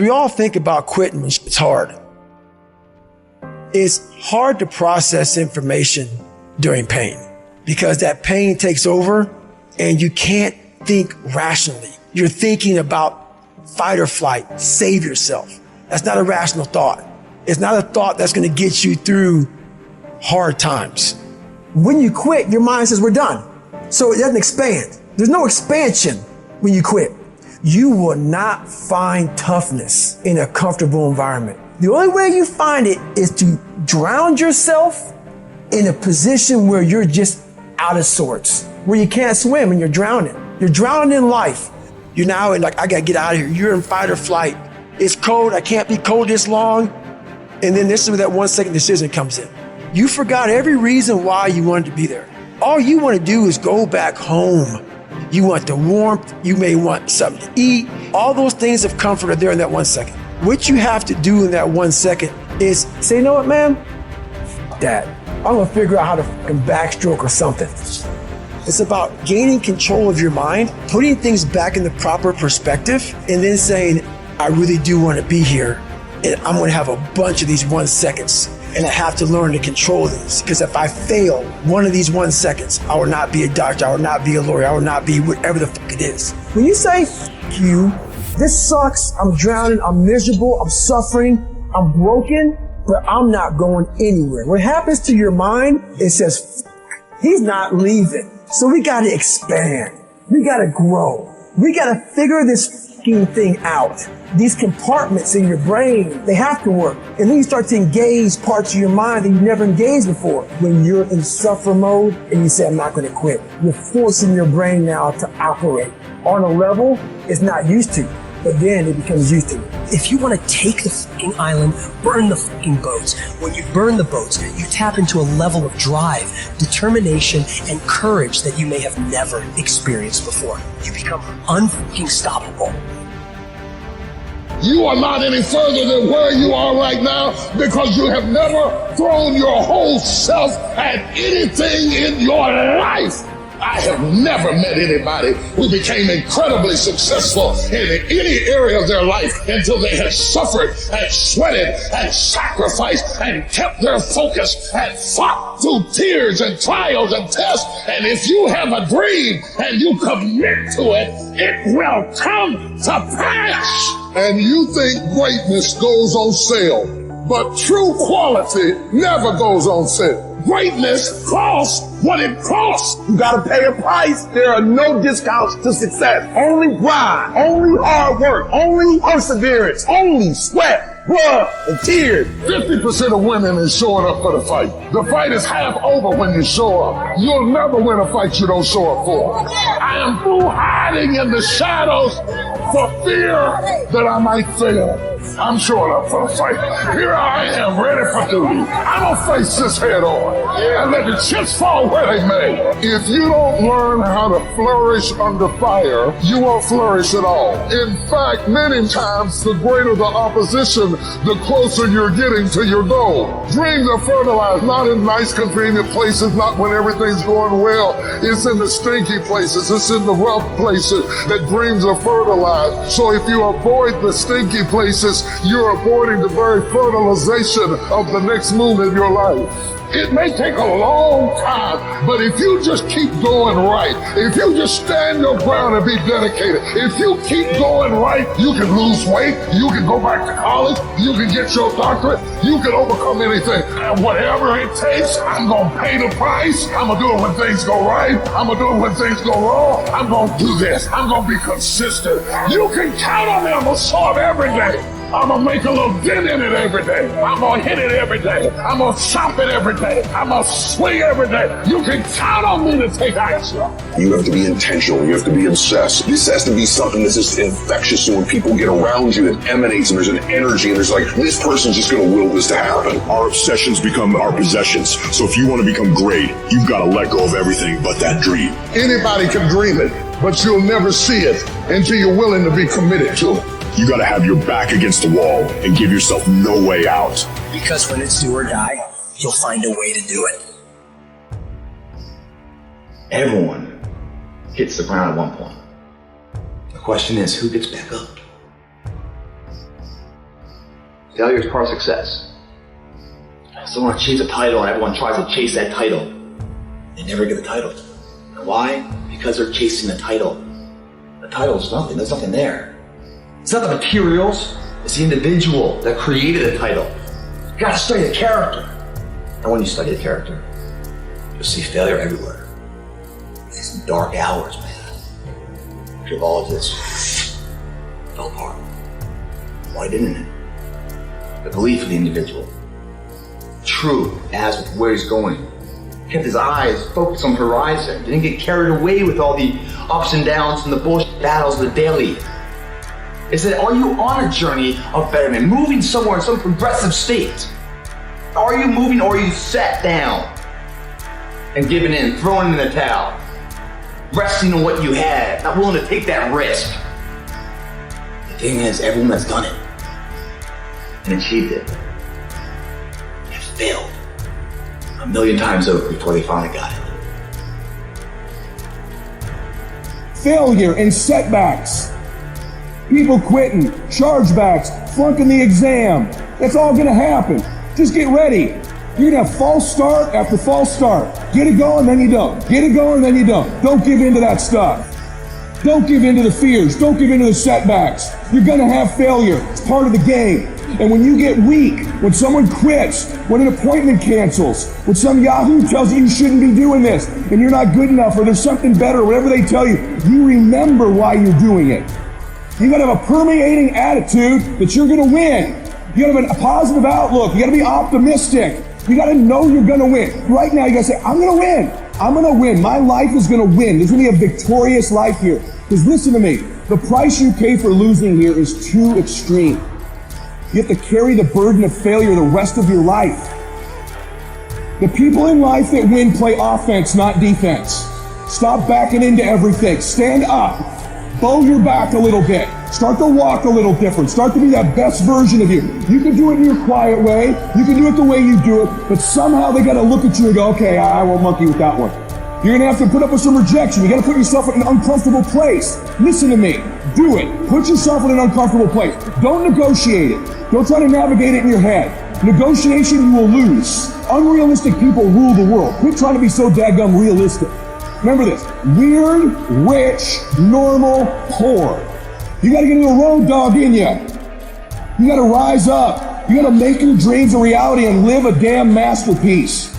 We all think about quitting when it's hard. It's hard to process information during pain because that pain takes over and you can't think rationally. You're thinking about fight or flight, save yourself. That's not a rational thought. It's not a thought that's going to get you through hard times. When you quit, your mind says we're done. So it doesn't expand. There's no expansion when you quit. You will not find toughness in a comfortable environment. The only way you find it is to drown yourself in a position where you're just out of sorts, where you can't swim and you're drowning. You're drowning in life. You're now in like, I gotta get out of here. You're in fight or flight. It's cold. I can't be cold this long. And then this is where that 1 second decision comes in. You forgot every reason why you wanted to be there. All you want to do is go back home. You want the warmth. You may want something to eat. All those things of comfort are there in that 1 second. What you have to do in that 1 second is say, you know what, man? F that. I'm going to figure out how to fucking backstroke or something. It's about gaining control of your mind, putting things back in the proper perspective, and then saying, I really do want to be here. And I'm going to have a bunch of these 1 seconds. And I have to learn to control these. Because if I fail one of these 1 seconds, I will not be a doctor. I will not be a lawyer. I will not be whatever the fuck it is. When you say, F you, this sucks, I'm drowning, I'm miserable, I'm suffering, I'm broken, but I'm not going anywhere. What happens to your mind, it says, he's not leaving. So we got to expand. We got to grow. We got to figure this fucking thing out. These compartments in your brain, they have to work. And then you start to engage parts of your mind that you've never engaged before. When you're in suffer mode and you say, I'm not going to quit, you're forcing your brain now to operate on a level it's not used to. But then it becomes used to it. If you want to take the fucking island, burn the fucking boats. When you burn the boats, you tap into a level of drive, determination, and courage that you may have never experienced before. You become unfucking stoppable. You are not any further than where you are right now because you have never thrown your whole self at anything in your life. I have never met anybody who became incredibly successful in any area of their life until they had suffered and sweated and sacrificed and kept their focus and fought through tears and trials and tests. And if you have a dream and you commit to it, it will come to pass. And you think greatness goes on sale, but true quality never goes on sale. Greatness costs what it costs. You gotta pay a price. There are no discounts to success. Only grind, only hard work, only perseverance, only sweat, blood, and tears. 50% of women is showing up for the fight. The fight is half over when you show up. You'll never win a fight you don't show up for. I am through hiding in the shadows for fear that I might fail. I'm showing up for the fight. Here I am, ready for duty. I'm gonna face this head on and let the chips fall where they may. If you don't learn how to flourish under fire, you won't flourish at all. In fact, many times, the greater the opposition, the closer you're getting to your goal. Dreams are fertilized, not in nice, convenient places, not when everything's going well. It's in the stinky places, it's in the rough places that dreams are fertilized. So if you avoid the stinky places, you're avoiding the very fertilization of the next move in your life. It may take a long time, but if you just keep going right, if you just stand your ground and be dedicated, if you keep going right, you can lose weight, you can go back to college, you can get your doctorate, you can overcome anything. And whatever it takes, I'm gonna pay the price. I'm gonna do it when things go right. I'm gonna do it when things go wrong. I'm gonna do this. I'm gonna be consistent. You can count on me. I'm gonna show up every day. I'm gonna make a little dent in it every day. I'm gonna hit it every day. I'm gonna chop it every day. I'm gonna swing every day. You can count on me to take action. You have to be intentional. You have to be obsessed. This has to be something that's just infectious. So when people get around you, it emanates and there's an energy and there's like, this person's just gonna will this to happen. Our obsessions become our possessions. So if you want to become great, you've got to let go of everything but that dream. Anybody can dream it, but you'll never see it until you're willing to be committed to it. You got to have your back against the wall and give yourself no way out. Because when it's do or die, you'll find a way to do it. Everyone hits the ground at one point. The question is, who gets back up? Failure is part of success. Someone chase a title and everyone tries to chase that title. They never get the title. And why? Because they're chasing the title. The title is nothing. There's nothing there. It's not the materials. It's the individual that created the title. You gotta study the character. And when you study the character, you'll see failure everywhere. These dark hours, man. After all of this fell apart. Why didn't it? The belief of the individual. True as with where he's going. Kept his eyes focused on the horizon. Didn't get carried away with all the ups and downs and the bullshit battles of the daily. It said, are you on a journey of betterment, moving somewhere in some progressive state? Are you moving, or are you sat down and giving in, throwing in the towel, resting on what you had, not willing to take that risk? The thing is, everyone that's done it and achieved it has failed a million times over before they finally got it. Failure and setbacks. People quitting, chargebacks, flunking the exam. That's all gonna happen. Just get ready. You're gonna have false start after false start. Get it going, then you don't. Get it going, then you don't. Don't give in to that stuff. Don't give in to the fears. Don't give in to the setbacks. You're gonna have failure. It's part of the game. And when you get weak, when someone quits, when an appointment cancels, when some Yahoo tells you you shouldn't be doing this, and you're not good enough, or there's something better, or whatever they tell you, you remember why you're doing it. You gotta have a permeating attitude that you're gonna win. You gotta have a positive outlook. You gotta be optimistic. You gotta know you're gonna win. Right now, you gotta say, I'm gonna win. I'm gonna win. My life is gonna win. There's gonna be a victorious life here. Because listen to me, the price you pay for losing here is too extreme. You have to carry the burden of failure the rest of your life. The people in life that win play offense, not defense. Stop backing into everything. Stand up. Bow your back a little bit. Start to walk a little different. Start to be that best version of you. You can do it in your quiet way. You can do it the way you do it. But somehow they got to look at you and go, okay, I won't monkey with that one. You're going to have to put up with some rejection. You got to put yourself in an uncomfortable place. Listen to me. Do it. Put yourself in an uncomfortable place. Don't negotiate it. Don't try to navigate it in your head. Negotiation, you will lose. Unrealistic people rule the world. Quit trying to be so daggum realistic. Remember this. Weird, rich, normal, poor. You got to get a little road dog in you. You got to rise up. You got to make your dreams a reality and live a damn masterpiece.